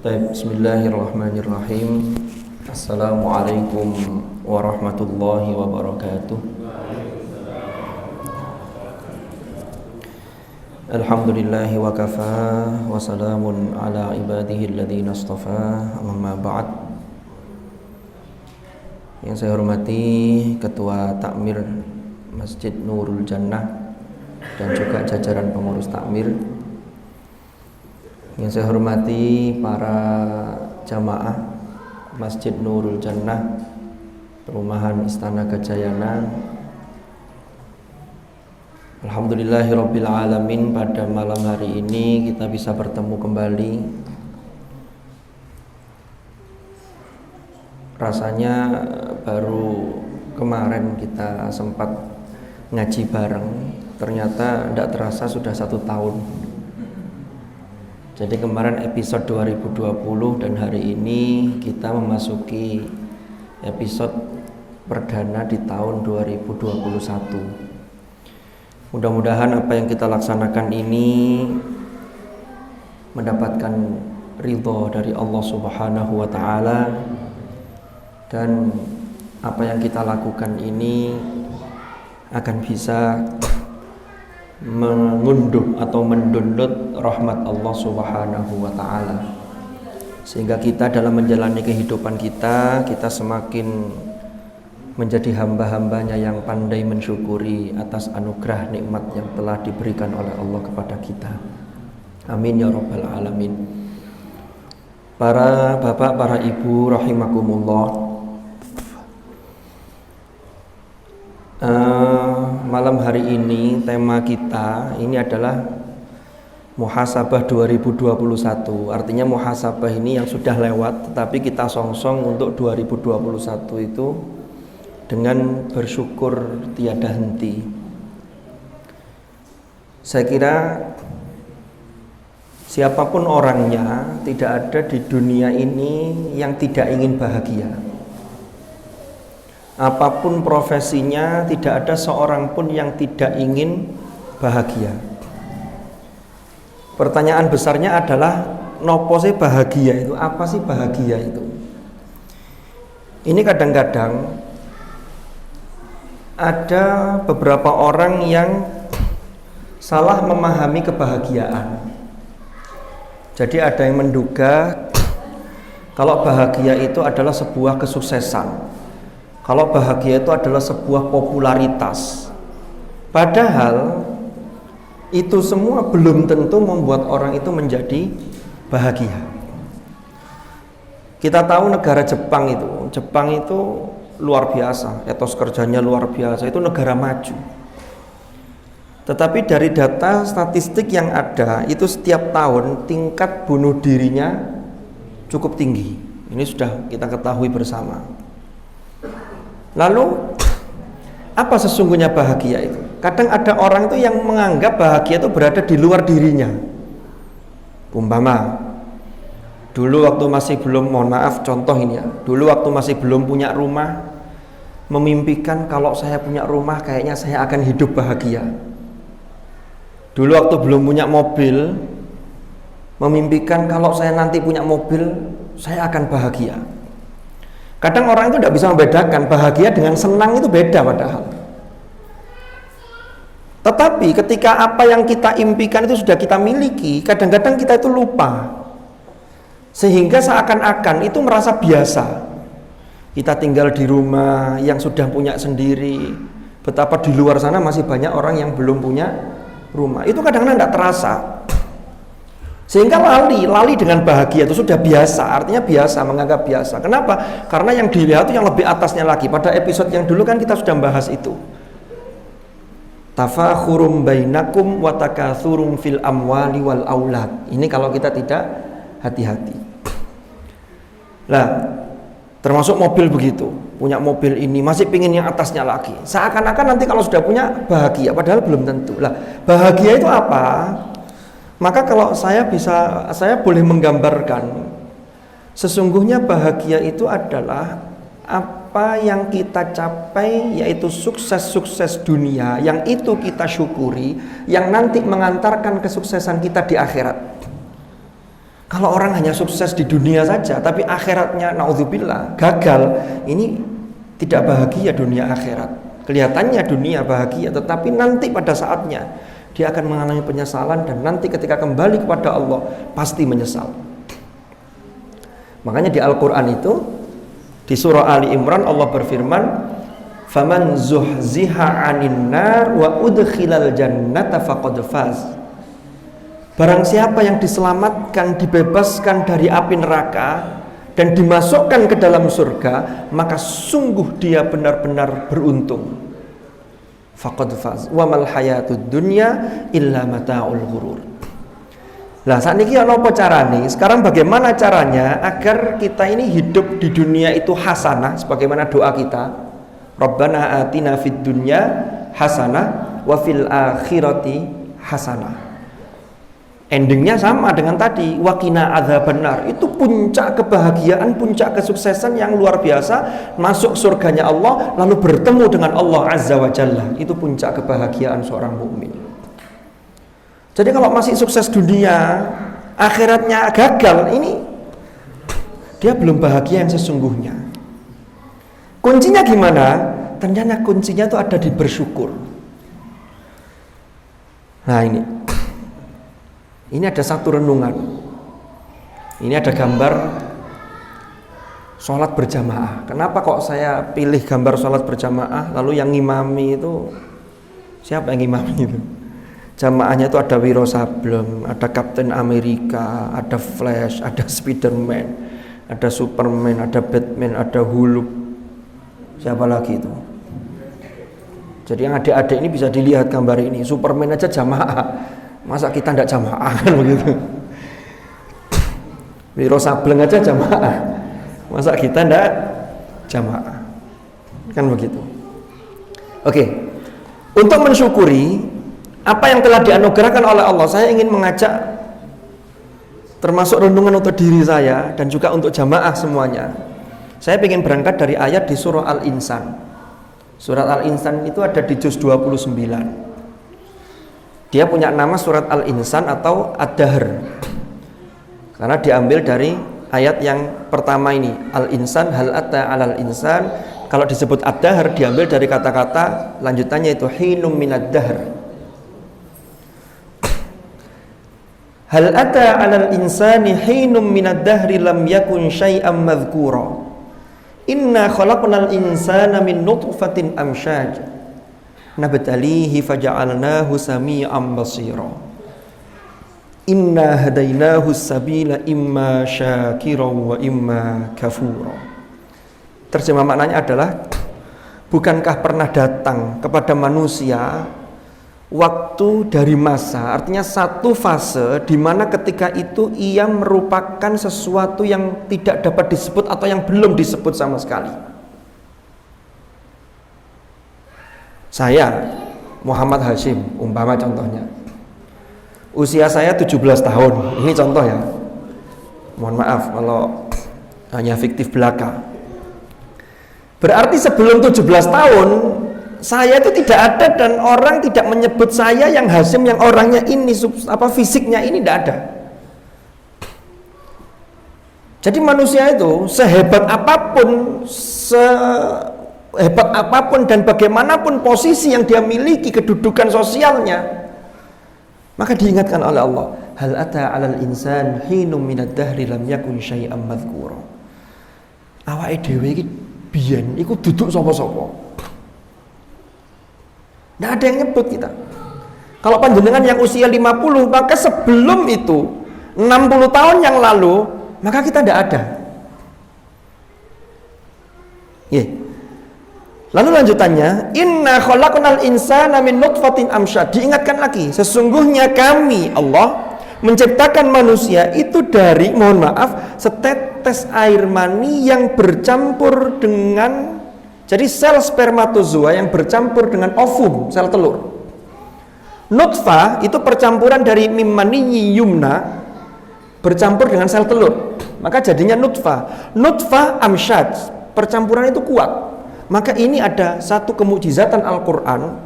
Bismillahirrahmanirrahim. Assalamualaikum warahmatullahi wabarakatuh. Alhamdulillahi wa kafa wa salamun ala ibadihi alladhina astafa, amma ba'd. Yang saya hormati Ketua Takmir Masjid Nurul Jannah dan juga jajaran pengurus takmir. Yang saya hormati para jamaah Masjid Nurul Jannah Perumahan Istana Gajayana. Alhamdulillahirabbil alamin, pada malam hari ini kita bisa bertemu kembali. Rasanya baru kemarin kita sempat ngaji bareng, ternyata tidak terasa sudah 1 tahun. Jadi kemarin episode 2020 dan hari ini kita memasuki episode perdana di tahun 2021. Mudah-mudahan apa yang kita laksanakan ini mendapatkan ridho dari Allah Subhanahu wa taala, dan apa yang kita lakukan ini akan bisa mengunduh atau mendownload rahmat Allah Subhanahu wa taala, sehingga kita dalam menjalani kehidupan kita semakin menjadi hamba-hambanya yang pandai mensyukuri atas anugerah nikmat yang telah diberikan oleh Allah kepada kita. Amin ya rabbal alamin. Para bapak, para ibu rahimakumullah, malam hari ini tema kita ini adalah muhasabah 2021. Artinya muhasabah ini yang sudah lewat, tetapi kita songsong untuk 2021 itu dengan bersyukur tiada henti. Saya kira siapapun orangnya, tidak ada di dunia ini yang tidak ingin bahagia. Apapun profesinya, tidak ada seorang pun yang tidak ingin bahagia. Pertanyaan besarnya adalah nopo sih bahagia itu? Apa sih bahagia itu? Ini kadang-kadang ada beberapa orang yang salah memahami kebahagiaan. Jadi ada yang menduga kalau bahagia itu adalah sebuah kesuksesan, kalau bahagia itu adalah sebuah popularitas. Padahal itu semua belum tentu membuat orang itu menjadi bahagia. Kita tahu negara Jepang itu luar biasa, etos kerjanya luar biasa, itu negara maju. Tetapi dari data statistik yang ada, itu setiap tahun tingkat bunuh dirinya cukup tinggi. Ini sudah kita ketahui bersama. Lalu apa sesungguhnya bahagia itu? Kadang ada orang itu yang menganggap bahagia itu berada di luar dirinya. Umpama dulu waktu masih belum, mohon maaf contoh ini ya, dulu waktu masih belum punya rumah, memimpikan kalau saya punya rumah kayaknya saya akan hidup bahagia. Dulu waktu belum punya mobil, memimpikan kalau saya nanti punya mobil saya akan bahagia. Kadang orang itu tidak bisa membedakan bahagia dengan senang, itu beda padahal. Tetapi ketika apa yang kita impikan itu sudah kita miliki, kadang-kadang kita itu lupa, sehingga seakan-akan itu merasa biasa. Kita tinggal di rumah yang sudah punya sendiri, betapa di luar sana masih banyak orang yang belum punya rumah. Itu kadang-kadang tidak terasa, sehingga lali dengan bahagia itu sudah biasa. Artinya biasa, menganggap biasa. Kenapa? Karena yang dilihat itu yang lebih atasnya lagi. Pada episode yang dulu kan kita sudah bahas itu, tafakhurum bainakum wa takatsurum fil amwali wal aulad. Ini kalau kita tidak hati-hati. Lah, termasuk mobil begitu, punya mobil ini masih pingin yang atasnya lagi, seakan-akan nanti kalau sudah punya bahagia, padahal belum tentu. Lah, bahagia itu apa? Maka kalau saya boleh menggambarkan, sesungguhnya bahagia itu adalah apa yang kita capai, yaitu sukses-sukses dunia yang itu kita syukuri, yang nanti mengantarkan kesuksesan kita di akhirat. Kalau orang hanya sukses di dunia saja, tapi akhiratnya naudzubillah gagal, ini tidak bahagia dunia akhirat. Kelihatannya dunia bahagia, tetapi nanti pada saatnya dia akan mengalami penyesalan, dan nanti ketika kembali kepada Allah pasti menyesal. Makanya di Al-Quran itu, di surah Ali Imran Allah berfirman, "Faman zuhziha 'anil nar wa udkhilal jannata faqad faz." Barang siapa yang diselamatkan, dibebaskan dari api neraka dan dimasukkan ke dalam surga, maka sungguh dia benar-benar beruntung. Faqad faz wa mal hayatud dunya illa mata'ul ghurur. Lah saat ini apa caranya? Sekarang bagaimana caranya agar kita ini hidup di dunia itu hasanah, sebagaimana doa kita, Rabbana atina fid dunya hasanah wa fil akhirati hasanah. Endingnya sama dengan tadi, waqina adzabannar. Itu puncak kebahagiaan, puncak kesuksesan yang luar biasa, masuk surganya Allah lalu bertemu dengan Allah Azza wa Jalla. Itu puncak kebahagiaan seorang mukmin. Jadi kalau masih sukses dunia, akhiratnya gagal, ini dia belum bahagia yang sesungguhnya. Kuncinya gimana? Ternyata kuncinya itu ada di bersyukur. Nah ini ada satu renungan. Ini ada gambar sholat berjamaah. Kenapa kok saya pilih gambar sholat berjamaah? Lalu yang ngimami itu siapa yang ngimami itu? Jamaahnya itu ada Wiro Sableng, ada Kapten Amerika, ada Flash, ada Spiderman, ada Superman, ada Batman, ada Hulk. Siapa lagi itu? Jadi yang adik-adik ini bisa dilihat gambar ini. Superman aja jamaah. Masa kita tidak jamaah kan begitu? Wiro Sableng aja jamaah. Masa kita tidak jamaah? Kan begitu. Oke. Untuk mensyukuri apa yang telah dianugerahkan oleh Allah, saya ingin mengajak, termasuk renungan untuk diri saya dan juga untuk jamaah semuanya. Saya ingin berangkat dari ayat di surah Al-Insan. Surat Al-Insan itu ada di juz 29. Dia punya nama surat Al-Insan atau Ad-Dahr, karena diambil dari ayat yang pertama ini, Al-Insan hal ata alal insan. Kalau disebut Ad-Dahr diambil dari kata-kata lanjutannya itu hinum minad dahr. Hal ata alal insani hinum minad dahri lam yakun syai'am madhkura. Inna khalaqnal insana min nutfatin amsyaj nabtalihi faja'alnahu sami'an basira. Inna hadainahu sabila imma syakira wa imma kafura. Terjemah maknanya adalah, bukankah pernah datang kepada manusia waktu dari masa, artinya satu fase di mana ketika itu ia merupakan sesuatu yang tidak dapat disebut atau yang belum disebut sama sekali. Saya Muhammad Hashim umpama contohnya, usia saya 17 tahun. Ini contoh ya. Mohon maaf kalau hanya fiktif belaka. Berarti sebelum 17 tahun saya itu tidak ada, dan orang tidak menyebut saya yang Hashim yang orangnya ini fisiknya ini tidak ada. Jadi manusia itu sehebat apapun, dan bagaimanapun posisi yang dia miliki, kedudukan sosialnya, maka diingatkan oleh Allah, hal ata 'alal insan hinum minad dahri lam yakun syai'an madhkura. Awake dhewe iki biyen iku duduk sapa-sapa. Nggak ada yang nyebut kita. Kalau panjenengan yang usia 50, maka sebelum itu 60 tahun yang lalu, maka kita tidak ada. Lalu lanjutannya, inna khalaqnal insana min nutfatin amsyad. Diingatkan lagi, sesungguhnya kami Allah menciptakan manusia itu dari, mohon maaf, setetes air mani yang bercampur dengan, jadi sel spermatozoa yang bercampur dengan ovum, sel telur. Nutfah itu percampuran dari mimani yumna bercampur dengan sel telur, maka jadinya nutfah. Nutfah amsyad, percampuran itu kuat. Maka ini ada satu kemukjizatan Al-Quran.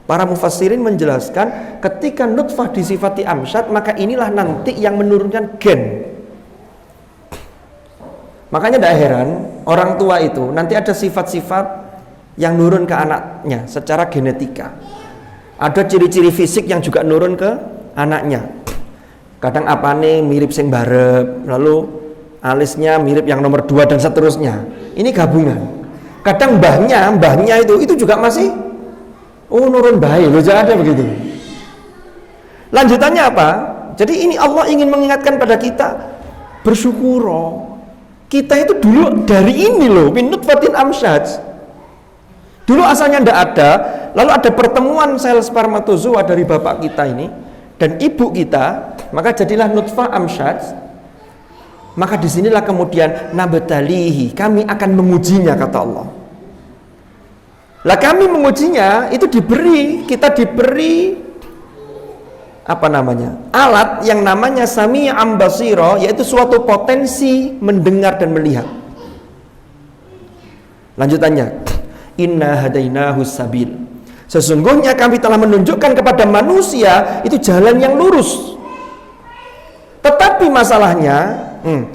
Para mufassirin menjelaskan, ketika nutfah disifati amsyad, maka inilah nanti yang menurunkan gen. Makanya tidak heran orang tua itu nanti ada sifat-sifat yang nurun ke anaknya secara genetika. Ada ciri-ciri fisik yang juga nurun ke anaknya. Kadang apane mirip sing barep, lalu alisnya mirip yang nomor 2 dan seterusnya. Ini gabungan. Kadang mbahnya itu juga masih nurun baik loh, jangan ada begitu. Lanjutannya apa? Jadi ini Allah ingin mengingatkan pada kita bersyukur. Kita itu dulu dari ini loh, min nutfatin amsyaj. Dulu asalnya tidak ada, lalu ada pertemuan sel spermatozoa dari bapak kita ini dan ibu kita, maka jadilah nutfah amsyaj. Maka disinilah kemudian nabtalihi, kami akan mengujinya, kata Allah. Lah kami mengujinya itu kita diberi alat yang namanya sami'an basira, yaitu suatu potensi mendengar dan melihat. Lanjutannya, inna hadainahu sabil, sesungguhnya kami telah menunjukkan kepada manusia itu jalan yang lurus. Tetapi masalahnya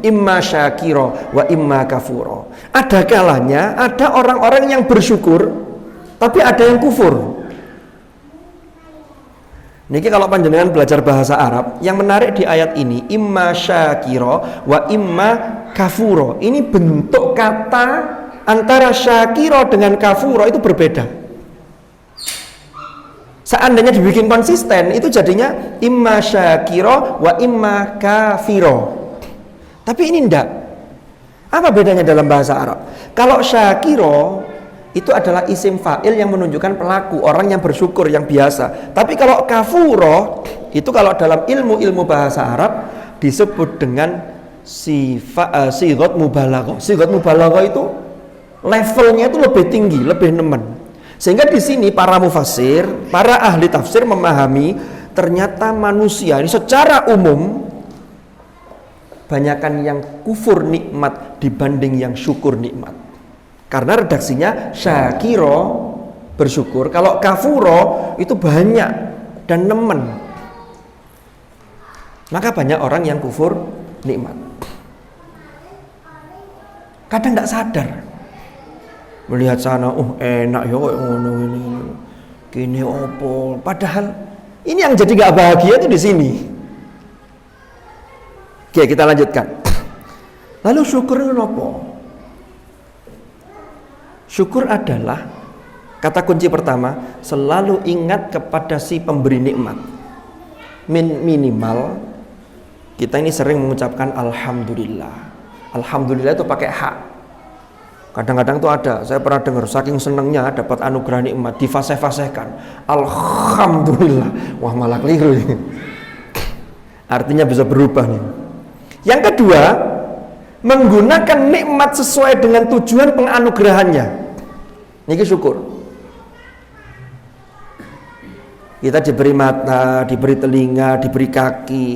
imma syakiro wa imma kafuro. Ada kalanya ada orang-orang yang bersyukur tapi ada yang kufur. Niki kalau panjenengan belajar bahasa Arab, yang menarik di ayat ini imma syakiro wa imma kafuro. Ini bentuk kata antara syakiro dengan kafuro itu berbeda. Seandainya dibikin konsisten, itu jadinya imma syakiro wa imma kafiro. Tapi ini enggak. Apa bedanya dalam bahasa Arab? Kalau syakiro itu adalah isim fa'il yang menunjukkan pelaku, orang yang bersyukur, yang biasa. Tapi kalau kafuro itu kalau dalam ilmu bahasa Arab disebut dengan sighat mubalaghah. Sighat mubalaghah itu levelnya itu lebih tinggi, lebih nemen. Sehingga di sini para mufassir, para ahli tafsir memahami ternyata manusia ini secara umum banyakan yang kufur nikmat dibanding yang syukur nikmat. Karena redaksinya syakiro bersyukur, kalau kafuro itu banyak dan nemen. Maka banyak orang yang kufur nikmat. Kadang tidak sadar melihat sana, enak ya kok ngono ini, gini opo. Padahal ini yang jadi gak bahagia itu di sini. Oke, kita lanjutkan. Lalu syukur itu apa? Syukur adalah kata kunci pertama, selalu ingat kepada si pemberi nikmat. Minimal kita ini sering mengucapkan alhamdulillah. Alhamdulillah itu pakai hak. Kadang-kadang tuh ada, saya pernah dengar saking senengnya dapat anugerah nikmat difasih-fasihkan. Alhamdulillah. Wah, malah keliru ini. Artinya bisa berubah nih. Yang kedua, menggunakan nikmat sesuai dengan tujuan penganugerahannya. Niki syukur. Kita diberi mata, diberi telinga, diberi kaki.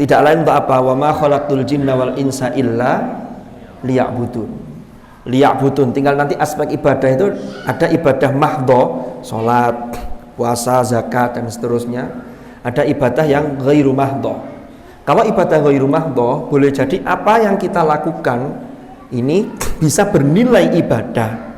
Tidak lain untuk apa? Wa ma khalaqtul jinna wal insa illa liya'budun. Liya'budun. Tinggal nanti aspek ibadah itu ada ibadah mahdho, salat, puasa, zakat dan seterusnya. Ada ibadah yang ghairu mahdho. Kalau ibadah ghairu mahdho, boleh jadi apa yang kita lakukan ini bisa bernilai ibadah.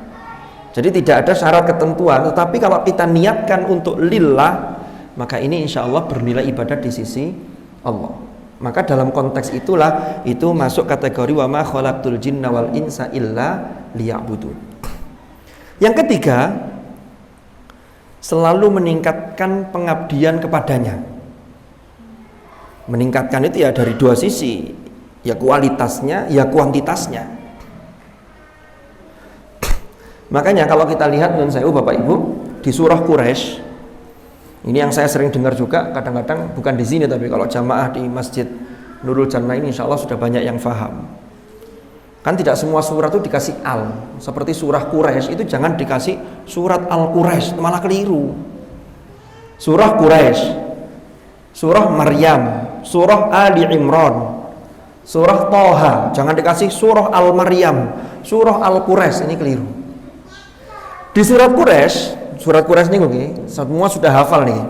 Jadi tidak ada syarat ketentuan, tetapi kalau kita niatkan untuk lillah, maka ini insya Allah bernilai ibadah di sisi Allah. Maka dalam konteks itulah itu masuk kategori wa ma khalaqtul jinna wal insa illa liya'budun. Yang ketiga, selalu meningkatkan pengabdian kepadanya. Meningkatkan itu ya dari dua sisi, ya kualitasnya, ya kuantitasnya. Makanya kalau kita lihat nun sewu Bapak Ibu di surah Quraisy, ini yang saya sering dengar juga kadang-kadang bukan di sini tapi kalau jamaah di Masjid Nurul Jannah ini insya Allah sudah banyak yang faham. Kan tidak semua surat itu dikasih al. Seperti surah Quraisy itu jangan dikasih surat Al-Quraisy, malah keliru. Surah Quraisy, surah Maryam, surah Ali Imran, surah Toha, jangan dikasih surah Al-Maryam, surah Al-Quraisy, ini keliru. Di surat Quraisy ini semua sudah hafal nih.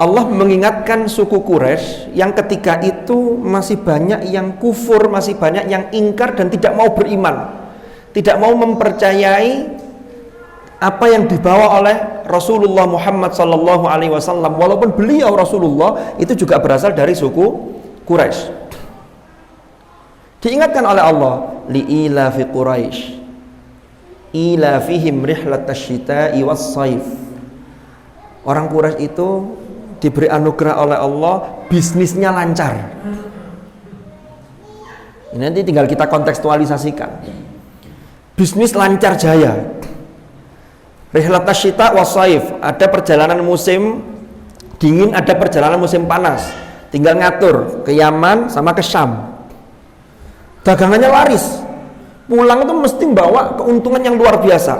Allah mengingatkan suku Quraisy yang ketika itu masih banyak yang kufur, masih banyak yang ingkar dan tidak mau beriman, tidak mau mempercayai apa yang dibawa oleh Rasulullah Muhammad sallallahu alaihi wasallam, walaupun beliau Rasulullah itu juga berasal dari suku Quraisy. Diingatkan oleh Allah, li'ila fi Quraisy ila fihim rihlatash syita'i was-saif. Orang Quraisy itu diberi anugerah oleh Allah, bisnisnya lancar. Ini nanti tinggal kita kontekstualisasikan. Bisnis lancar jaya. Rihlatash syita' was-saif, ada perjalanan musim dingin, ada perjalanan musim panas. Tinggal ngatur ke Yaman sama ke Syam. Dagangannya laris, pulang itu mesti bawa keuntungan yang luar biasa.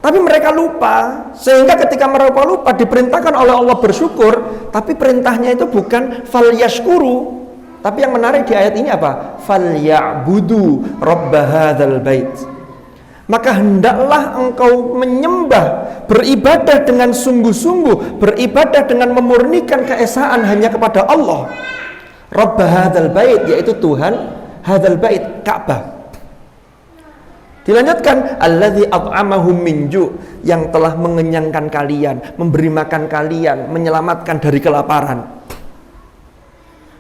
Tapi mereka lupa, sehingga ketika mereka lupa diperintahkan oleh Allah bersyukur, tapi perintahnya itu bukan falyashkuru, tapi yang menarik di ayat ini apa? Falyabudu rabb hadzal bait. Maka hendaklah engkau menyembah, beribadah dengan sungguh-sungguh, beribadah dengan memurnikan keesaan hanya kepada Allah. Rabb hadzal bait, yaitu Tuhan hadzal bait, Ka'bah. Dilanjutkan, alladzi at'amahum min ju', yang telah mengenyangkan kalian, memberi makan kalian, menyelamatkan dari kelaparan.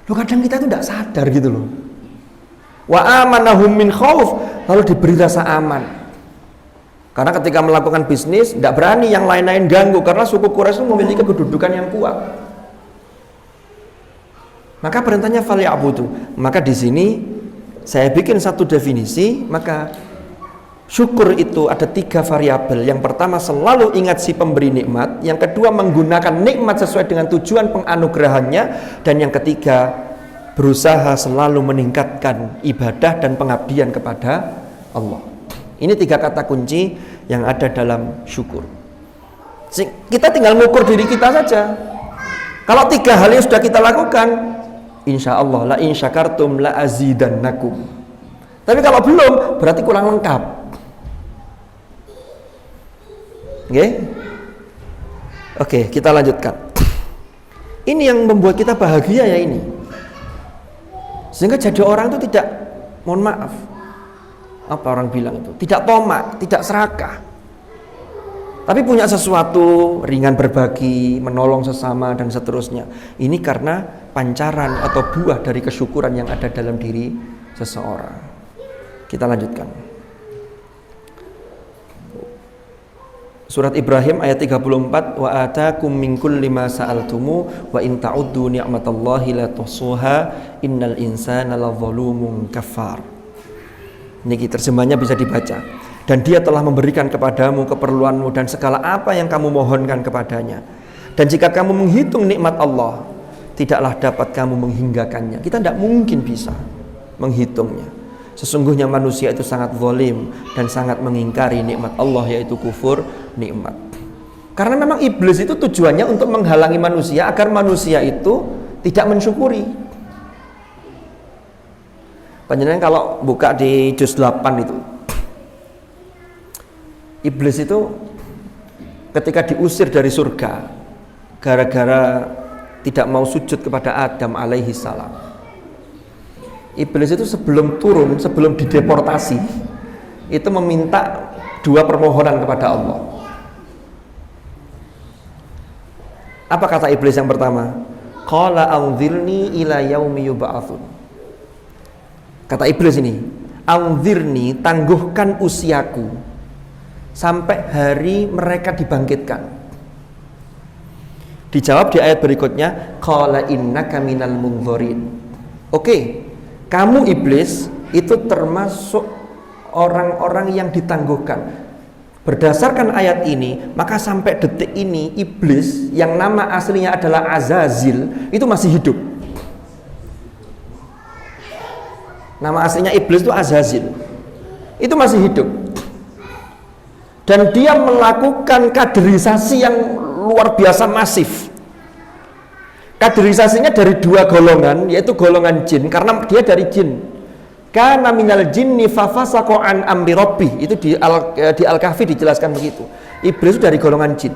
Loh, kadang kita itu tidak sadar gitu loh. Wa amanahum min khauf, lalu diberi rasa aman. Karena ketika melakukan bisnis tidak berani yang lain-lain ganggu, karena suku Quraisy itu memiliki kedudukan yang kuat. Maka perintahnya falyabudu. Maka di sini saya bikin satu definisi, maka syukur itu ada 3 variabel. Yang pertama, selalu ingat si pemberi nikmat. Yang kedua, menggunakan nikmat sesuai dengan tujuan penganugerahannya. Dan yang ketiga, berusaha selalu meningkatkan ibadah dan pengabdian kepada Allah. Ini 3 kata kunci yang ada dalam syukur. Kita tinggal mengukur diri kita saja. Kalau 3 hal yang sudah kita lakukan, insya Allah la in syakartum la azidannakum. Tapi kalau belum, berarti kurang lengkap. Oke, kita lanjutkan. Ini yang membuat kita bahagia ya ini. Sehingga jadi orang itu tidak, mohon maaf, apa orang bilang itu, tidak tomak, tidak serakah, tapi punya sesuatu, ringan berbagi, menolong sesama dan seterusnya. Ini karena pancaran atau buah dari kesyukuran yang ada dalam diri seseorang. Kita lanjutkan. Surat Ibrahim ayat 34, wa atakum min kulli ma sa'altumu wa in ta'uddu ni'matallahi la tuhsuha innal insana ladzalumun kafar. Ini terjemahnya bisa dibaca. Dan dia telah memberikan kepadamu keperluanmu dan segala apa yang kamu mohonkan kepadanya. Dan jika kamu menghitung nikmat Allah, tidaklah dapat kamu menghinggakannya. Kita tidak mungkin bisa menghitungnya. Sesungguhnya manusia itu sangat zalim dan sangat mengingkari nikmat Allah, yaitu kufur nikmat. Karena memang iblis itu tujuannya untuk menghalangi manusia agar manusia itu tidak mensyukuri. Panjenengan kalau buka di juz 8 itu, iblis itu ketika diusir dari surga gara-gara tidak mau sujud kepada Adam alaihi salam. Iblis itu sebelum turun, sebelum dideportasi, itu meminta 2 permohonan kepada Allah. Apa kata iblis yang pertama? Qala anzirni ila yaumi yub'atsun. Kata iblis ini, anzirni, tangguhkan usiaku sampai hari mereka dibangkitkan. Dijawab di ayat berikutnya, qala innaka minal mundzirin. Oke, kamu iblis itu termasuk orang-orang yang ditangguhkan. Berdasarkan ayat ini, maka sampai detik ini iblis yang nama aslinya adalah Azazil itu masih hidup. Nama aslinya iblis itu Azazil. Itu masih hidup. Dan dia melakukan kaderisasi yang luar biasa masif. Kaderisasinya dari 2 golongan, yaitu golongan jin, karena dia dari jin. Kana minal jinni fafasaqa an amri rabbih. Itu di Al-Kahfi dijelaskan begitu. Iblis itu dari golongan jin.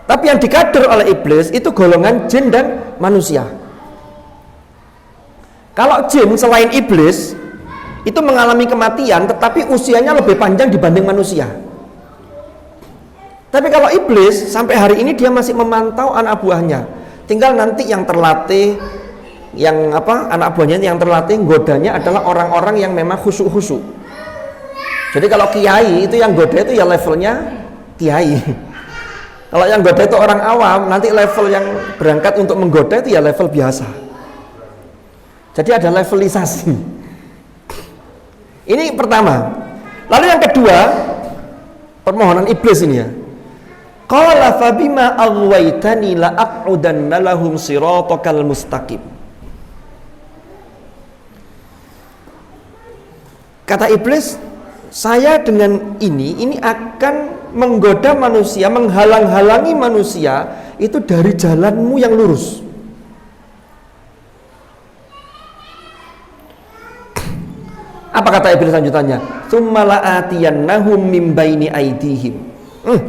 Tapi yang dikader oleh iblis itu golongan jin dan manusia. Kalau jin selain iblis itu mengalami kematian, tetapi usianya lebih panjang dibanding manusia. Tapi kalau iblis sampai hari ini dia masih memantau anak buahnya. Tinggal nanti yang terlatih, anak buahnya yang terlatih godanya adalah orang-orang yang memang khusyuk-khusyuk. Jadi kalau kiai itu yang goda itu ya levelnya kiai. Kalau yang goda itu orang awam, nanti level yang berangkat untuk menggoda itu ya level biasa. Jadi ada levelisasi. Ini pertama. Lalu yang kedua, permohonan iblis ini ya. Qala fabima aghwaytani la aq'udanna lahum siratakal mustaqim. Kata iblis, saya dengan ini akan menggoda manusia, menghalang-halangi manusia itu dari jalanmu yang lurus. Apa kata iblis lanjutannya? Tsumma la'atiyannahum min baini aydihim.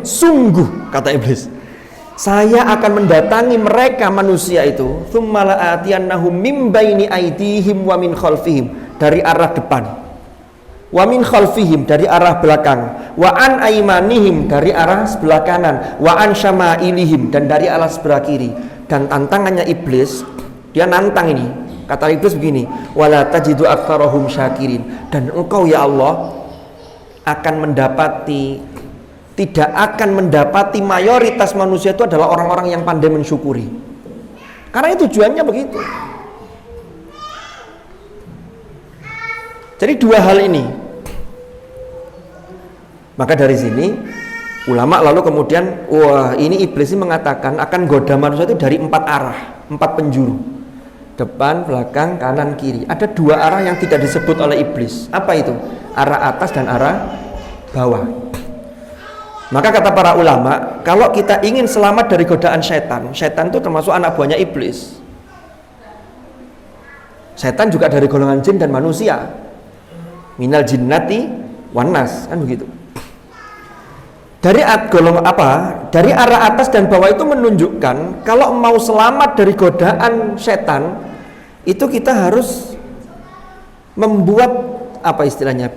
Sungguh kata iblis, saya akan mendatangi mereka manusia itu, tsumma la'atiyannahum min baini aydihim wa min khalfihim, dari arah depan, wa min khalfihim, dari arah belakang, wa an aymanihim, dari arah sebelah kanan, wa an syama'ilihim, dan dari arah sebelah kiri. Dan tantangannya iblis, dia nantang ini. Kata iblis begini, wala tajidu aktsarahum syakirin, dan engkau ya Allah tidak akan mendapati mayoritas manusia itu adalah orang-orang yang pandai mensyukuri. Karena itu tujuannya begitu. Jadi dua hal ini. Maka dari sini ulama lalu kemudian, wah ini iblis ini mengatakan akan goda manusia itu dari 4 arah, 4 penjuru. Depan, belakang, kanan, kiri. Ada 2 arah yang tidak disebut oleh iblis. Apa itu? Arah atas dan arah bawah. Maka kata para ulama, kalau kita ingin selamat dari godaan setan, setan itu termasuk anak buahnya iblis. Setan juga dari golongan jin dan manusia. Minal jinnati wan nas, kan begitu. Dari Dari arah atas dan bawah itu menunjukkan kalau mau selamat dari godaan setan, itu kita harus membuat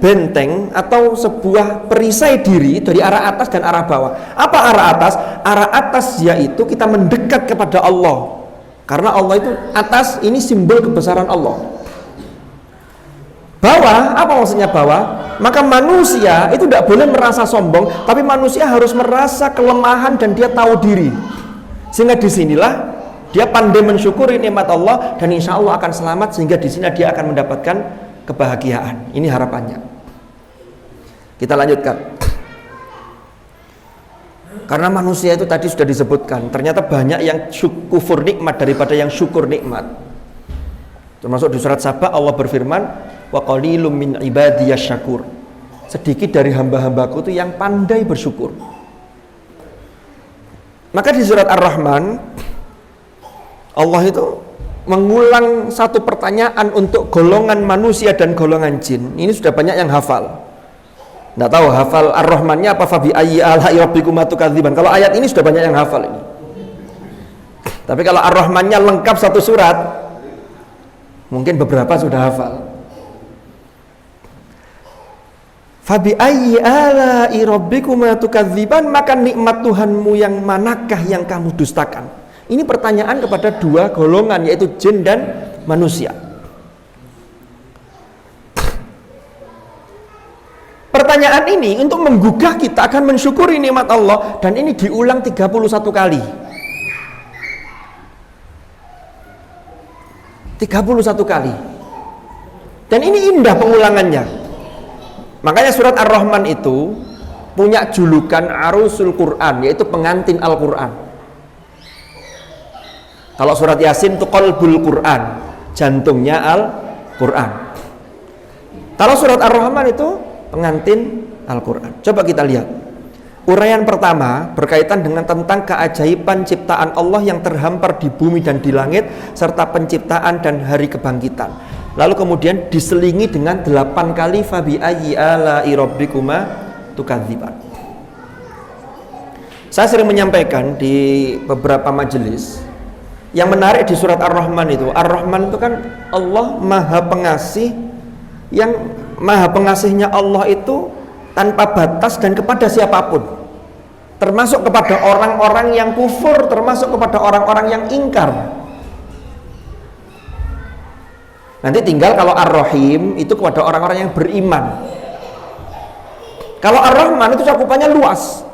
benteng atau sebuah perisai diri dari arah atas dan arah bawah. Apa arah atas? Arah atas yaitu kita mendekat kepada Allah. Karena Allah itu atas, ini simbol kebesaran Allah. Bawah, apa maksudnya bawah? Maka manusia itu tidak boleh merasa sombong, tapi manusia harus merasa kelemahan dan dia tahu diri. Sehingga disinilah dia pandai mensyukuri nikmat Allah dan insya Allah akan selamat, sehingga di sini dia akan mendapatkan kebahagiaan. Ini harapannya. Kita lanjutkan. Karena manusia itu tadi sudah disebutkan, ternyata banyak yang kufur nikmat daripada yang syukur nikmat. Termasuk di surat Saba Allah berfirman, wa qalilum min ibadiyasy syakur. Sedikit dari hamba-hambaku itu yang pandai bersyukur. Maka di surat Ar-Rahman Allah itu mengulang satu pertanyaan untuk golongan manusia dan golongan jin. Ini sudah banyak yang hafal. Nggak tahu hafal Ar-Rahmannya apa, fabi ayyi ala'i rabbikuma tukadziban. Kalau ayat ini sudah banyak yang hafal ini. Tapi kalau Ar-Rahmannya lengkap satu surat, mungkin beberapa sudah hafal. Fabi ayyi ala'i rabbikuma tukadziban, maka nikmat Tuhanmu yang manakah yang kamu dustakan? Ini pertanyaan kepada 2 golongan, yaitu jin dan manusia. Pertanyaan ini untuk menggugah kita akan mensyukuri nikmat Allah, dan ini diulang 31 kali. 31 kali. Dan ini indah pengulangannya. Makanya surat Ar-Rahman itu punya julukan Arusul Quran, yaitu pengantin Al-Quran. Kalau surat Yasin itu qalbul Quran, jantungnya Al-Quran. Kalau surat Ar-Rahman itu pengantin Al-Quran. Coba kita lihat. Uraian pertama berkaitan dengan tentang keajaiban ciptaan Allah yang terhampar di bumi dan di langit, serta penciptaan dan hari kebangkitan. Lalu kemudian diselingi dengan 8 kali fabi ayyi ala'i rabbikuma tukadziban. Saya sering menyampaikan di beberapa majelis, yang menarik di surat Ar-Rahman itu, Ar-Rahman itu kan Allah Maha Pengasih, yang Maha Pengasihnya Allah itu tanpa batas dan kepada siapapun, termasuk kepada orang-orang yang kufur, termasuk kepada orang-orang yang ingkar. Nanti tinggal kalau Ar-Rahim itu kepada orang-orang yang beriman. Kalau Ar-Rahman itu cakupannya luas.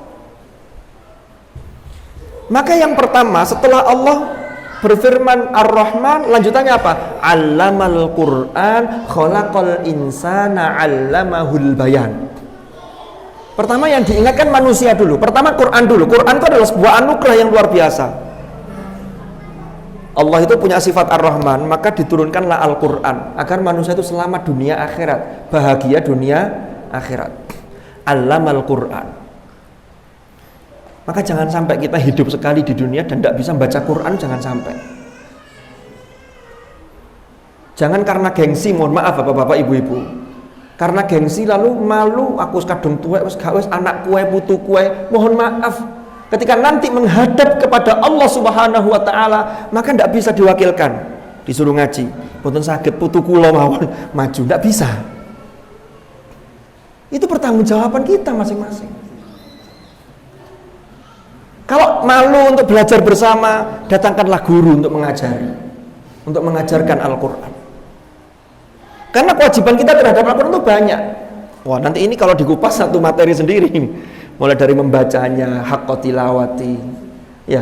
Maka yang pertama setelah Allah berfirman Ar-Rahman, lanjutannya apa? Allamal Qur'an khalaqal insana 'allamahul bayan. Pertama yang diingatkan manusia dulu. Pertama Quran dulu. Quran itu adalah sebuah anugerah yang luar biasa. Allah itu punya sifat Ar-Rahman, maka diturunkanlah Al-Quran agar manusia itu selamat dunia akhirat, bahagia dunia akhirat. Allamal Quran. Maka jangan sampai kita hidup sekali di dunia dan tidak bisa baca Quran, jangan sampai. Jangan karena gengsi, mohon maaf bapak-bapak, ibu-ibu. Karena gengsi lalu malu, aku kadung tuwek, wis anak kue, putu kue, mohon maaf. Ketika nanti menghadap kepada Allah Subhanahu wa taala, maka tidak bisa diwakilkan. Disuruh ngaji, mboten saged putu kula mawon maju, tidak bisa. Itu pertanggungjawaban kita masing-masing. Kalau malu untuk belajar bersama, datangkanlah guru untuk mengajari, untuk mengajarkan Al-Quran. Karena kewajiban kita terhadap Al-Quran itu banyak. Wah, nanti ini kalau dikupas satu materi sendiri, mulai dari membacanya, haqqa tilawati, ya,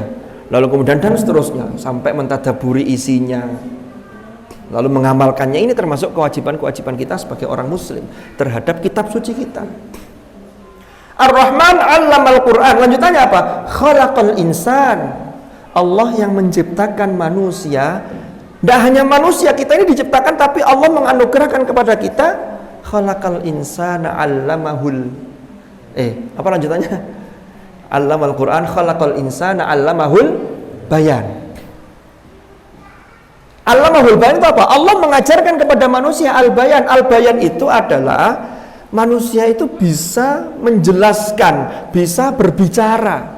lalu kemudian dan seterusnya sampai mentadaburi isinya, lalu mengamalkannya. Ini termasuk kewajiban-kewajiban kita sebagai orang Muslim terhadap kitab suci kita. Ar-Rahman 'allamal Qur'an. Lanjutannya apa? Khalaqal insan. Allah yang menciptakan manusia. Tidak hanya manusia, kita ini diciptakan, tapi Allah menganugerahkan kepada kita khalaqal insana 'allamahul apa lanjutannya? 'Allamal Qur'an khalaqal insana 'allamahul bayan. 'Allamahul bayan itu apa? Allah mengajarkan kepada manusia al-bayan. Al-bayan itu adalah manusia itu bisa menjelaskan, bisa berbicara.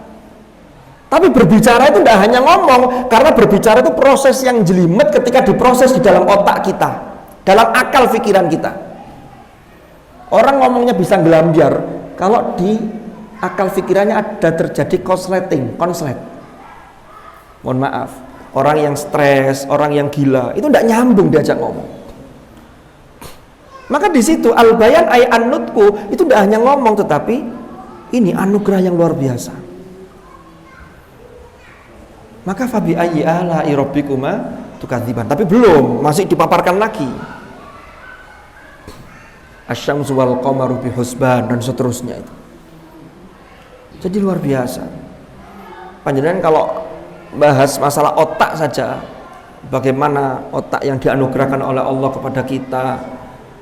Tapi berbicara itu tidak hanya ngomong, karena berbicara itu proses yang jelimet ketika diproses di dalam otak kita, dalam akal pikiran kita. Orang ngomongnya bisa gelambiar kalau di akal pikirannya ada terjadi konslet. Mohon maaf, orang yang stres, orang yang gila, itu tidak nyambung diajak ngomong. Maka di situ al-bayan ay an-nutqu itu tidak hanya ngomong, tetapi ini anugerah yang luar biasa. Maka fabi ayyi ala'i rabbikuma tukadziban. Tapi belum, masih dipaparkan lagi. Asy-syamsu wal qamaru bihusban dan seterusnya itu. Jadi luar biasa. Panjenengan kalau bahas masalah otak saja, bagaimana otak yang dianugerahkan oleh Allah kepada kita,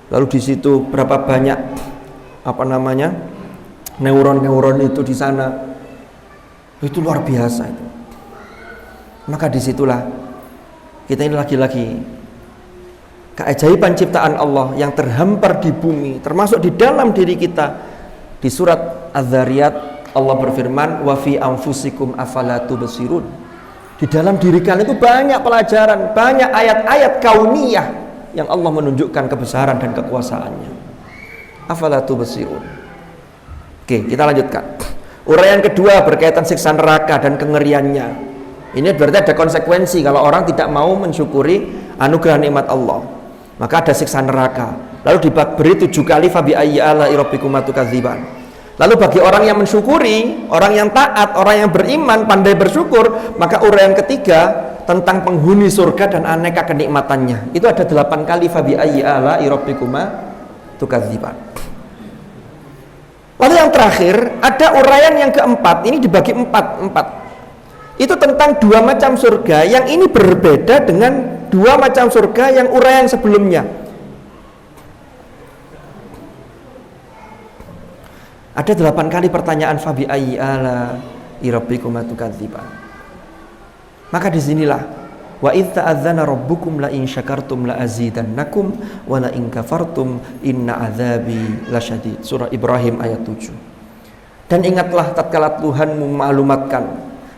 lalu di situ berapa banyak neuron-neuron itu di sana, itu luar biasa itu. Maka disitulah kita ini lagi-lagi keajaiban ciptaan Allah yang terhampar di bumi, termasuk di dalam diri kita. Di surat Az-Zariyat Allah berfirman, wa fi anfusikum afala tubsirun. Di dalam diri kalian itu banyak pelajaran, banyak ayat-ayat kauniyah yang Allah menunjukkan kebesaran dan kekuasaannya. Afala tubsirun. Oke, kita lanjutkan. Uraian kedua berkaitan siksa neraka dan kengeriannya. Ini berarti ada konsekuensi kalau orang tidak mau mensyukuri anugerah nikmat Allah. Maka ada siksa neraka. Lalu diberi 7 kali fabi ayyi ala'i rabbikuma tukadziban. Lalu bagi orang yang mensyukuri, orang yang taat, orang yang beriman, pandai bersyukur, maka uraian ketiga tentang penghuni surga dan aneka kenikmatannya. Itu ada 8 kali fabi ayyi ala'i rabbikuma tukadziban. Lalu yang terakhir ada uraian yang keempat. Ini dibagi empat. Itu tentang 2 macam surga yang ini berbeda dengan 2 macam surga yang uraian sebelumnya. Ada 8 kali pertanyaan fabi ayyi ala'i rabbikuma tukadziban. Maka disinilah wa idz ta'adzana rabbukum la in syakartum la azidannakum wa la in kafartum inna adzabi lasyadid. Surah Ibrahim ayat 7. Dan ingatlah tatkala Tuhanmu maklumatkan,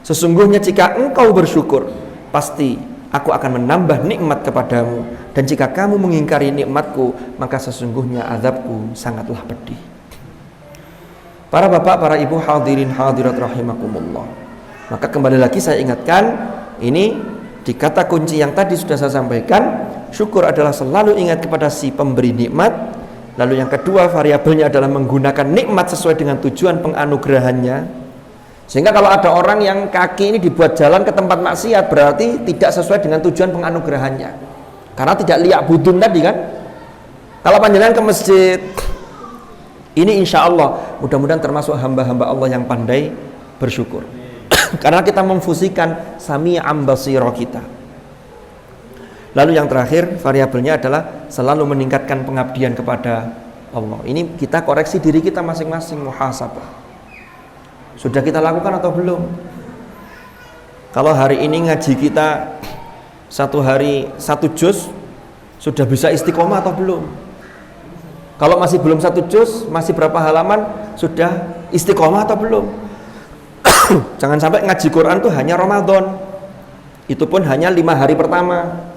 sesungguhnya jika engkau bersyukur, pasti aku akan menambah nikmat kepadamu, dan jika kamu mengingkari nikmatku, maka sesungguhnya azabku sangatlah pedih. Para bapak, para ibu, hadirin hadirat rahimakumullah. Maka kembali lagi saya ingatkan, ini di kata kunci yang tadi sudah saya sampaikan, syukur adalah selalu ingat kepada si pemberi nikmat. Lalu yang kedua variabelnya adalah menggunakan nikmat sesuai dengan tujuan penganugerahannya. Sehingga kalau ada orang yang kaki ini dibuat jalan ke tempat maksiat, berarti tidak sesuai dengan tujuan penganugerahannya. Karena tidak liak budun tadi kan. Kalau panjenengan ke masjid, ini insya Allah mudah-mudahan termasuk hamba-hamba Allah yang pandai bersyukur. Karena kita memfusikan sami'an basira kita. Lalu yang terakhir variabelnya adalah selalu meningkatkan pengabdian kepada Allah. Ini kita koreksi diri kita masing-masing, muhasabah. Sudah kita lakukan atau belum? Kalau hari ini ngaji kita satu hari 1 juz, sudah bisa istiqomah atau belum? Kalau masih belum 1 juz, masih berapa halaman, sudah istiqomah atau belum? Jangan sampai ngaji Quran itu hanya Ramadan. Itu pun hanya 5 hari pertama.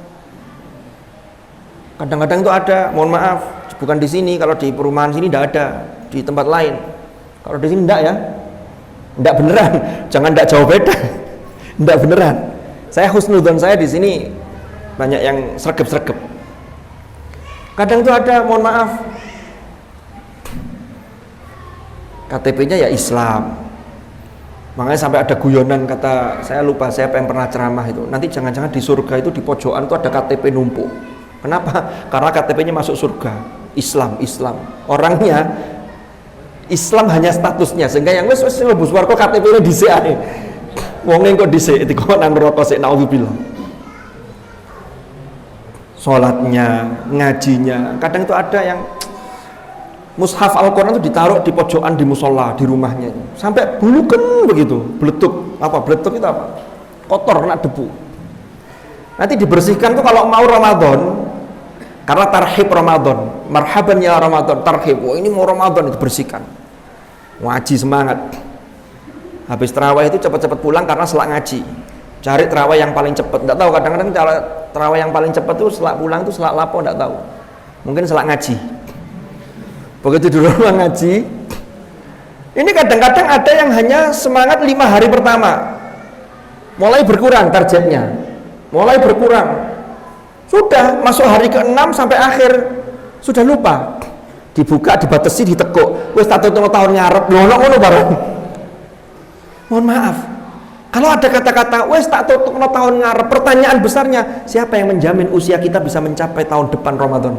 Kadang-kadang itu ada, mohon maaf, bukan di sini, kalau di perumahan sini tidak ada, di tempat lain. Kalau di sini tidak ya, tidak beneran, jangan tidak jauh beda, tidak beneran. Saya husnudzon saya di sini banyak yang sregep-sregep. Kadang itu ada, mohon maaf, KTP-nya ya Islam. Makanya sampai ada guyonan, kata saya lupa siapa yang pernah ceramah itu. Nanti jangan-jangan di surga itu di pojokan itu ada KTP numpuk. Kenapa? Karena KTP-nya masuk surga. Islam. Orangnya Islam hanya statusnya, sehingga yang wis mlebu swarga KTP-ne dhisik ae. Wonge kok dhisik dikon nang neraka sik naudzubillah. Salatnya, ngajinya, kadang itu ada yang mushaf Al-Qur'an itu ditaruh di pojokan di musola di rumahnya. Sampai buluken begitu, beletuk. Apa beletuk itu apa? Kotor, kena debu. Nanti dibersihkan tuh kalau mau Ramadan. Karena tarhib Ramadan, marhaban ya Ramadan, tarhib. Wah, ini mau Ramadan, itu bersihkan. Ngaji semangat. Habis terawih itu cepat-cepat pulang karena selak ngaji. Cari terawih yang paling cepat. Enggak tahu, kadang-kadang cara terawih yang paling cepat itu selak pulang itu selak lapo, enggak tahu. Mungkin selak ngaji. Begitu di rumah ngaji. Ini kadang-kadang ada yang hanya semangat 5 hari pertama. Mulai berkurang targetnya. Mulai berkurang. Sudah masuk hari ke-6 sampai akhir sudah lupa. Dibuka, dibatasi, ditekuk. Wis tak tutup tahun ngarep, ngono bareng. Mohon maaf. Kalau ada kata-kata wis tak tutup tahun ngarep, pertanyaan besarnya, siapa yang menjamin usia kita bisa mencapai tahun depan Ramadan?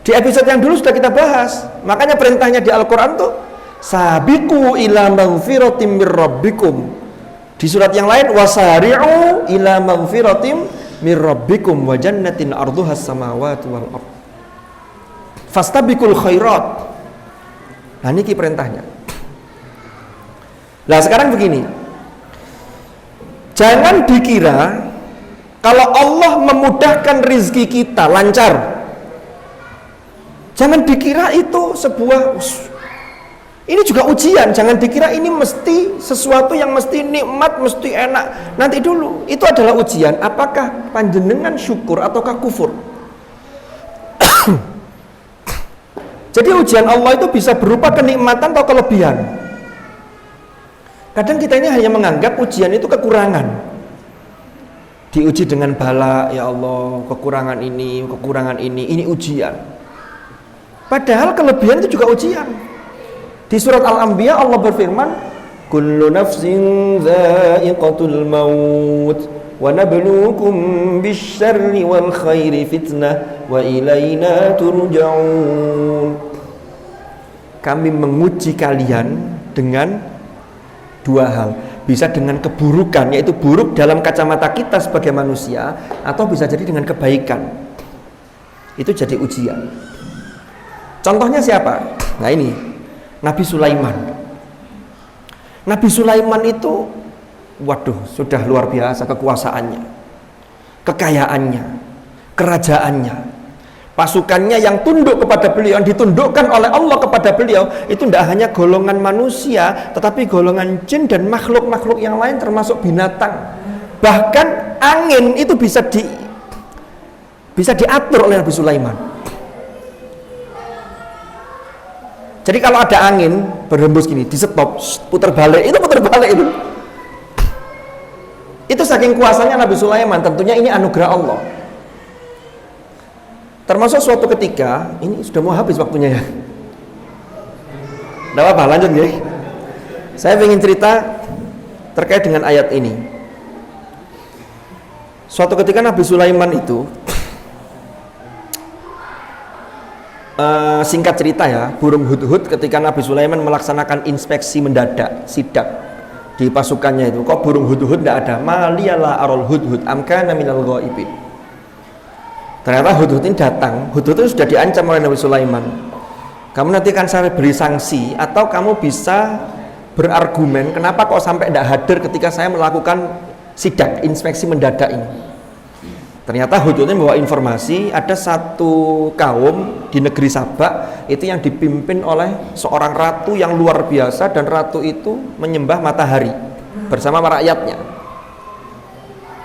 Di episode yang dulu sudah kita bahas. Makanya perintahnya di Al-Qur'an tuh sabiqu ila maghfiratim mir rabbikum. Di surat yang lain wasari'u ila maghfiratim mir rabbikum wa jannatin arduhas samawati wal ardh. Fastabiqul khairat. Nah, niki perintahnya. Nah, sekarang begini. Jangan dikira kalau Allah memudahkan rizki kita lancar. Jangan dikira itu sebuah ini juga ujian, jangan dikira ini mesti sesuatu yang mesti nikmat, mesti enak. Nanti dulu, itu adalah ujian. Apakah panjenengan syukur ataukah kufur? Jadi ujian Allah itu bisa berupa kenikmatan atau kelebihan. Kadang kita ini hanya menganggap ujian itu kekurangan. Diuji dengan bala, ya Allah, kekurangan ini ujian. Padahal kelebihan itu juga ujian. Di surat Al-Anbiya Allah berfirman, kullu nafsin dha'iqatul maut wa nabluukum bisyarri wal khairi fitnah wa ilaina turja'un. Kami menguji kalian dengan 2 hal. Bisa dengan keburukan, yaitu buruk dalam kacamata kita sebagai manusia, atau bisa jadi dengan kebaikan. Itu jadi ujian. Contohnya siapa? Nah, ini Nabi Sulaiman. Nabi Sulaiman itu, waduh, sudah luar biasa kekuasaannya, kekayaannya, kerajaannya. pasukannya yang tunduk kepada beliau, yang ditundukkan oleh Allah kepada beliau, itu tidak hanya golongan manusia, tetapi golongan jin dan makhluk-makhluk yang lain termasuk binatang. Bahkan angin itu bisa diatur oleh Nabi Sulaiman. Jadi kalau ada angin berhembus gini, di stop, putar balik, itu putar balik itu. Itu saking kuasanya Nabi Sulaiman. Tentunya ini anugerah Allah. Termasuk suatu ketika, ini sudah mau habis waktunya ya. Tidak apa-apa, lanjut ya. Saya ingin cerita terkait dengan ayat ini. Suatu ketika Nabi Sulaiman itu, singkat cerita ya, burung hudhud ketika Nabi Sulaiman melaksanakan inspeksi mendadak, sidak di pasukannya itu, kok burung hudhud tidak ada? Maliyala arol hudhud amkana minal ghaibin. Ternyata hudhud ini datang. Hudhud itu sudah diancam oleh Nabi Sulaiman. Kamu nanti kan saya beri sanksi, atau kamu bisa berargumen kenapa kok sampai tidak hadir ketika saya melakukan sidak, inspeksi mendadak ini. Ternyata hudhud ini membawa informasi ada satu kaum di negeri Sabak itu yang dipimpin oleh seorang ratu yang luar biasa, dan ratu itu menyembah matahari bersama rakyatnya.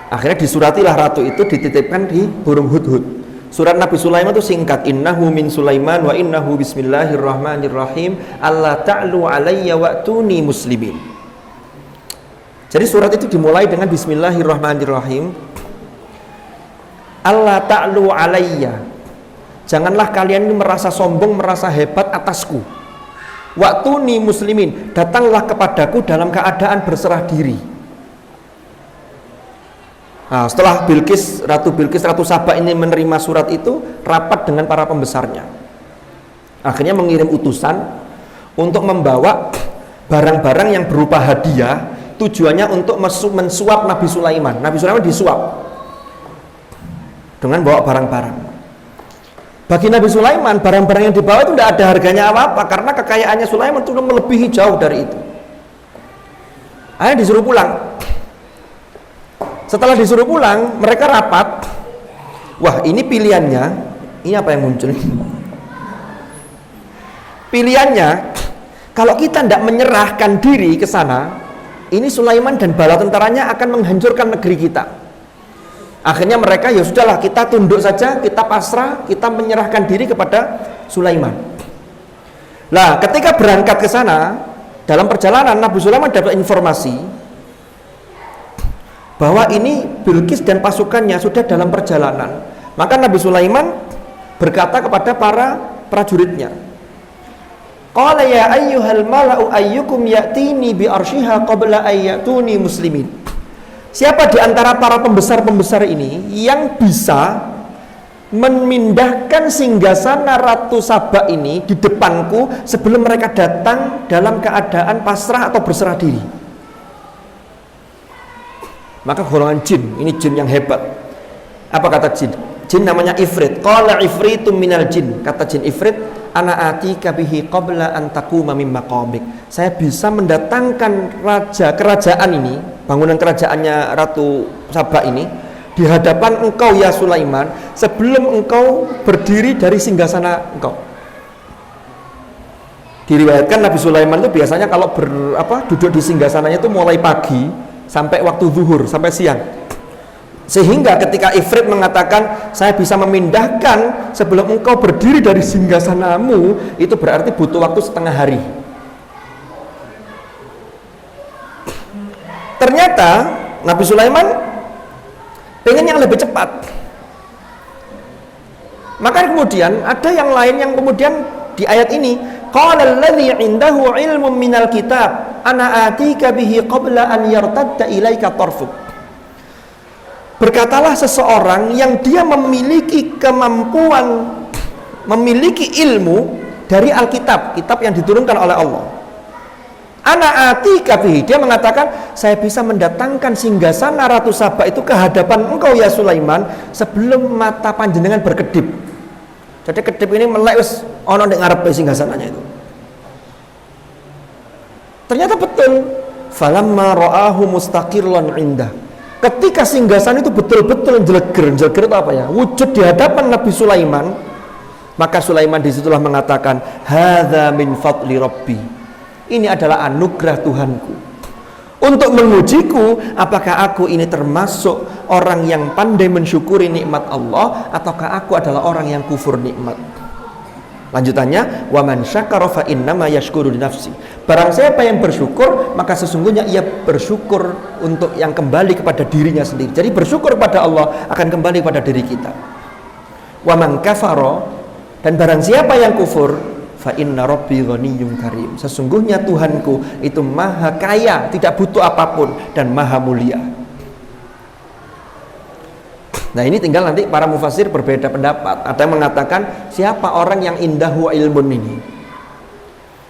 Akhirnya disuratilah ratu itu, dititipkan di burung hudhud. Surat Nabi Sulaiman itu singkat, innahu min Sulaiman wa innahu bismillahirrahmanirrahim alla ta'lu alayya wa'tuni muslimin. Jadi surat itu dimulai dengan bismillahirrahmanirrahim, alla ta'lu alayya, janganlah kalian ini merasa sombong, merasa hebat atasku. Wa'tuni muslimin, datanglah kepadaku dalam keadaan berserah diri. Nah, setelah Ratu Bilqis, Ratu Saba ini menerima surat itu, rapat dengan para pembesarnya. Akhirnya mengirim utusan untuk membawa barang-barang yang berupa hadiah, tujuannya untuk mensuap Nabi Sulaiman. Nabi Sulaiman disuap dengan bawa barang-barang. Bagi Nabi Sulaiman, barang-barang yang dibawa itu tidak ada harganya apa-apa, karena kekayaannya Sulaiman itu melebihi jauh dari itu. Akhirnya disuruh pulang. Setelah disuruh pulang, mereka rapat. Wah, ini pilihannya. Ini apa yang muncul? Pilihannya, kalau kita tidak menyerahkan diri ke sana, ini Sulaiman dan bala tentaranya akan menghancurkan negeri kita. Akhirnya mereka, ya sudahlah, kita tunduk saja, kita pasrah, kita menyerahkan diri kepada Sulaiman. Nah, ketika berangkat ke sana, dalam perjalanan Nabi Sulaiman dapat informasi bahwa ini Bilqis dan pasukannya sudah dalam perjalanan. Maka Nabi Sulaiman berkata kepada para prajuritnya, qala ya ayyuhal mala'u ayyukum ya'tini bi arsyiha qabla ayyatuni muslimin. Siapa di antara para pembesar-pembesar ini yang bisa memindahkan singgasana Ratu Saba ini di depanku sebelum mereka datang dalam keadaan pasrah atau berserah diri? Maka golongan jin, ini jin yang hebat. Apa kata jin? Jin namanya Ifrit. Qala ifritum minal jin. Kata jin Ifrit, ana atika bihi qabla an taquma min maqamik. Saya bisa mendatangkan kerajaan ini, bangunan kerajaannya Ratu Saba ini, di hadapan engkau ya Sulaiman, sebelum engkau berdiri dari singgasana engkau. Diriwayatkan Nabi Sulaiman itu biasanya kalau duduk di singgasananya itu mulai pagi sampai waktu zuhur, sampai siang. Sehingga ketika Ifrit mengatakan saya bisa memindahkan sebelum engkau berdiri dari singgasanamu, itu berarti butuh waktu setengah hari. Ternyata Nabi Sulaiman pengen yang lebih cepat. Maka kemudian ada yang lain yang kemudian di ayat ini, qala alladzi 'indahu 'ilmun minal kitab ana atika bihi qabla an yartadda ilaika tarfuk. Berkatalah seseorang yang dia memiliki kemampuan, memiliki ilmu dari Alkitab, kitab yang diturunkan oleh Allah. Ana atika bihi, dia mengatakan saya bisa mendatangkan singgasana Ratu Saba itu ke hadapan engkau ya Sulaiman sebelum mata panjenengan berkedip. Jadi kedip ini melek wis ana nek ngarepe singgasananya itu. Ternyata betul. Falamma ra'ahu mustaqirran indah. Ketika singgasan itu betul-betul jeleger itu apa ya? Wujud di hadapan Nabi Sulaiman, Maka Sulaiman disitulah mengatakan, hadza min fadli rabbi. Ini adalah anugerah Tuhanku. Untuk mengujiku, apakah aku ini termasuk orang yang pandai mensyukuri nikmat Allah, ataukah aku adalah orang yang kufur nikmat. Lanjutannya, wa man syakara fa innama yashkuru li nafsi. Barang siapa yang bersyukur, maka sesungguhnya ia bersyukur untuk yang kembali kepada dirinya sendiri. Jadi bersyukur pada Allah akan kembali pada diri kita. Wa man kafara, dan barang siapa yang kufur, fa inna rabbi ghaniyyun karim. Sesungguhnya Tuhanku itu maha kaya, tidak butuh apapun, dan maha mulia. Nah, ini tinggal nanti para mufassir berbeda pendapat. Ada yang mengatakan siapa orang yang indahu ilmun ini.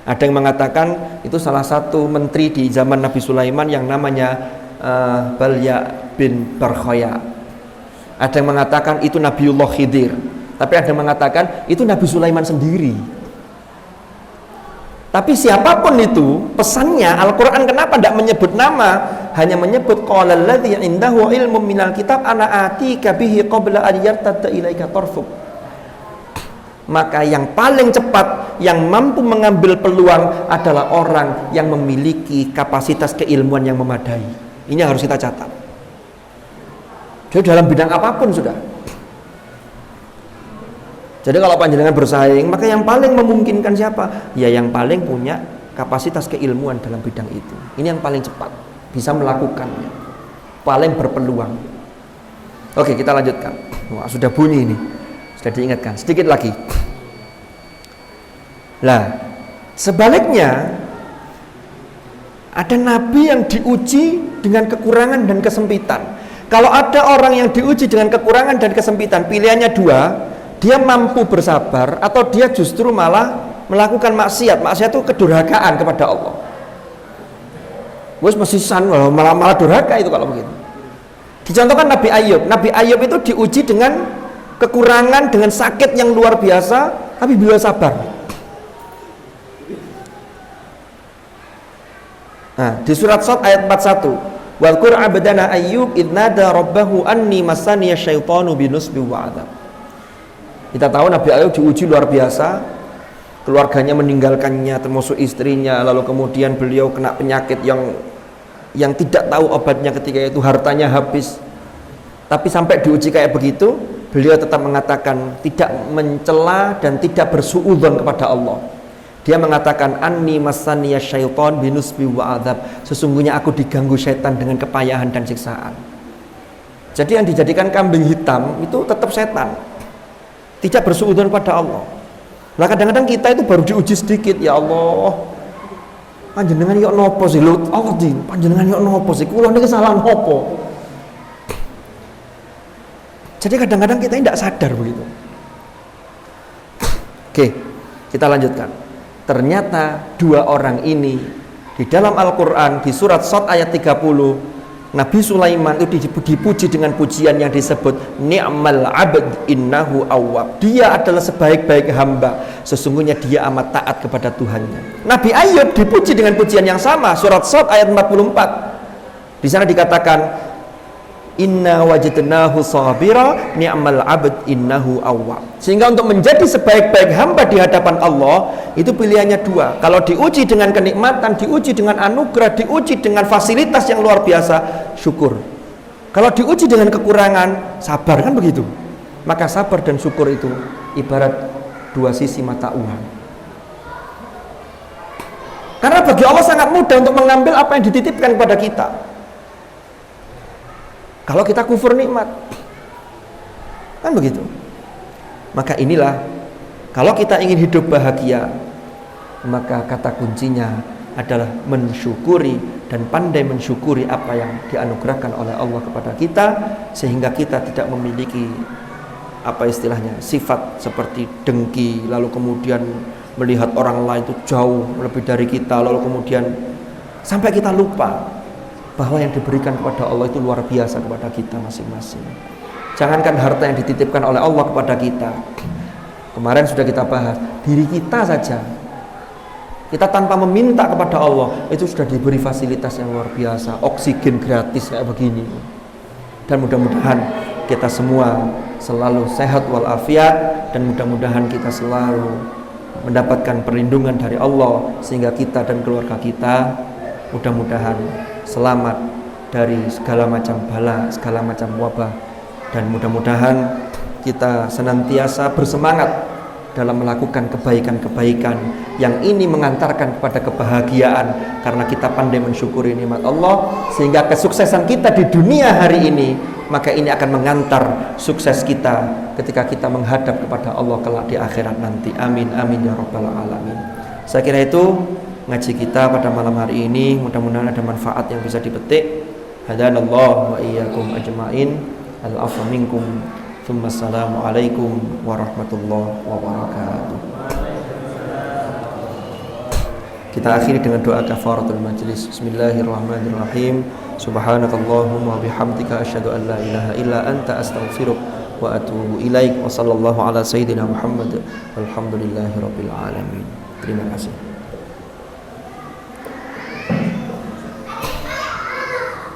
Ada yang mengatakan itu salah satu menteri di zaman Nabi Sulaiman yang namanya Balya bin Barkhaya. Ada yang mengatakan itu Nabiullah Khidir. Tapi ada yang mengatakan itu Nabi Sulaiman sendiri. Tapi siapapun itu, pesannya Al-Quran kenapa tidak menyebut nama, hanya menyebut qala alladzi indahu ilmun minal kitab ana atika bihi qabla an yartadda ilaika tarfuk. Maka yang paling cepat, yang mampu mengambil peluang adalah orang yang memiliki kapasitas keilmuan yang memadai. Ini yang harus kita catat. Jadi dalam bidang apapun sudah. Jadi kalau panjenengan bersaing, maka yang paling memungkinkan siapa? Ya yang paling punya kapasitas keilmuan dalam bidang itu. Ini yang paling cepat, bisa melakukannya, paling berpeluang. Oke, kita lanjutkan. Wah, sudah bunyi ini, sudah diingatkan. Sedikit lagi. Lah, sebaliknya ada nabi yang diuji dengan kekurangan dan kesempitan. Kalau ada orang yang diuji dengan kekurangan dan kesempitan, pilihannya dua. Dia mampu bersabar atau dia justru malah melakukan maksiat. Maksiat itu kedurhakaan kepada Allah. Wes mesisan malah durhaka itu kalau begitu. Dicontohkan Nabi Ayub. Nabi Ayub itu diuji dengan kekurangan, dengan sakit yang luar biasa, tapi beliau sabar. Nah, di surat Shad ayat 41. Wadhkur abdana Ayyub idnada rabbahu anni massaniya syaitanu binusbi wa adzab. Kita tahu Nabi Ayub diuji luar biasa, keluarganya meninggalkannya, termasuk istrinya, lalu kemudian beliau kena penyakit yang tidak tahu obatnya ketika itu, hartanya habis. Tapi sampai diuji kayak begitu, beliau tetap mengatakan tidak mencela dan tidak bersuudzon kepada Allah. Dia mengatakan anni massaniya syaitan binusbi wa adzab. Sesungguhnya aku diganggu syaitan dengan kepayahan dan siksaan. Jadi yang dijadikan kambing hitam itu tetap setan. Tidak bersuudzon pada Allah. Nah kadang-kadang kita itu baru diuji sedikit, ya Allah, panjenengan yok nopo sih lu, Allah jin, panjenengan yok nopo sih, kula niki kesalahan nopo. Jadi kadang-kadang kita tidak sadar begitu. Oke, kita lanjutkan. Ternyata dua orang ini di dalam Al-Quran di surat Shad ayat 30, Nabi Sulaiman itu dipuji dengan pujian yang disebut ni'mal abd innahu awwab. Dia adalah sebaik-baik hamba, sesungguhnya dia amat taat kepada Tuhannya. Nabi Ayub dipuji dengan pujian yang sama, surat Shad ayat 44. Di sana dikatakan inna wajadnahu sabira ni'mal abd innahu awwab. Sehingga untuk menjadi sebaik-baik hamba di hadapan Allah itu pilihannya dua. Kalau diuji dengan kenikmatan, diuji dengan anugerah, diuji dengan fasilitas yang luar biasa, syukur. Kalau diuji dengan kekurangan, sabar, kan begitu. Maka sabar dan syukur itu ibarat dua sisi mata uang. Karena bagi Allah sangat mudah untuk mengambil apa yang dititipkan kepada kita. Kalau kita kufur nikmat, kan begitu. Maka inilah, kalau kita ingin hidup bahagia, maka kata kuncinya adalah mensyukuri dan pandai mensyukuri apa yang dianugerahkan oleh Allah kepada kita, sehingga kita tidak memiliki apa istilahnya sifat seperti dengki, lalu kemudian melihat orang lain itu jauh lebih dari kita, lalu kemudian sampai kita lupa bahwa yang diberikan kepada Allah itu luar biasa kepada kita masing-masing. Jangankan harta yang dititipkan oleh Allah kepada kita, kemarin sudah kita bahas, diri kita saja, kita tanpa meminta kepada Allah itu sudah diberi fasilitas yang luar biasa, oksigen gratis kayak begini. Dan mudah-mudahan kita semua selalu sehat walafiat, dan mudah-mudahan kita selalu mendapatkan perlindungan dari Allah, sehingga kita dan keluarga kita mudah-mudahan selamat dari segala macam bala, segala macam wabah. Dan mudah-mudahan kita senantiasa bersemangat dalam melakukan kebaikan-kebaikan yang ini mengantarkan kepada kebahagiaan, karena kita pandai mensyukuri nikmat Allah, sehingga kesuksesan kita di dunia hari ini, maka ini akan mengantar sukses kita ketika kita menghadap kepada Allah kelak di akhirat nanti. Amin amin ya rabbal alamin. Saya kira itu ngaji kita pada malam hari ini, mudah-mudahan ada manfaat yang bisa dipetik. Hadanallahu wa iyyakum ajmain. Al-afwa minkum. Assalamualaikum warahmatullahi wabarakatuh. Kita akhiri dengan doa kafaratul majlis. Bismillahirrahmanirrahim. Subhanakallahumma wa bihamdika asyhadu an la ilaha illa anta astaghfiruka wa atubu ilaik. Wa sallallahu ala sayyidina Muhammad. Walhamdulillahirabbil alamin. Terima kasih.